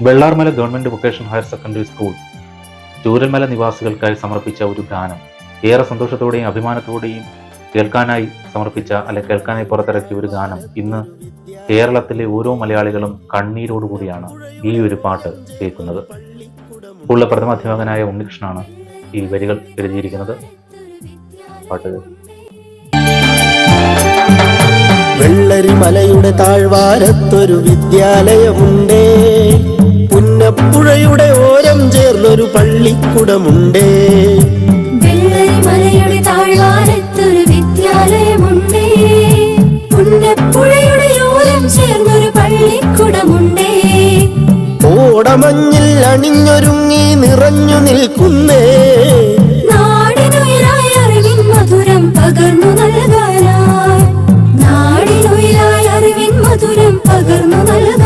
Vellarmala government vocational higher secondary school Chooralmala നിവാസികൾക്കായി സമർപ്പിച്ച ഒരു ഗാനം ഏറെ സന്തോഷത്തോടെയും അഭിമാനത്തോടെയും കേൾക്കാനായി പുറത്തിറക്കിയ ഒരു ഗാനം ഇന്ന് കേരളത്തിലെ ഓരോ മലയാളികളും കണ്ണീരോടുകൂടിയാണ് ഈ ഒരു പാട്ട് കേൾക്കുന്നത്. സ്കൂളിലെ പ്രഥമാധ്യാപകനായ ഉണ്ണികൃഷ്ണനാണ് ഈ വരികൾ എഴുതിയിരിക്കുന്നത്. പാട്ട് വെള്ളരിമലയുടെ താഴ്വാരത്തൊരു വിദ്യാലയമുണ്ടേ, പുന്നപ്പുഴയുടെ ഓരം ചേർന്നൊരു പള്ളിക്കുടമുണ്ടേ. വെള്ളരിമലയുടെ താഴ്വാരത്തൊരു വിദ്യാലയമുണ്ടേ, പുന്നപ്പുഴയുടെ ഓരം ചേർന്നൊരു പള്ളിക്കുടമുണ്ടേ. ഓടമഞ്ഞിൽ അണിഞ്ഞൊരുങ്ങി നിറഞ്ഞു നിൽക്കുന്നേ, നാടിനുയിരായ അറിവിൻ മധുരം പകർന്നു നൽകാനായി, നാടിനുയിരായ അറിവിൻ മധുരം പകർന്നു നൽകാൻ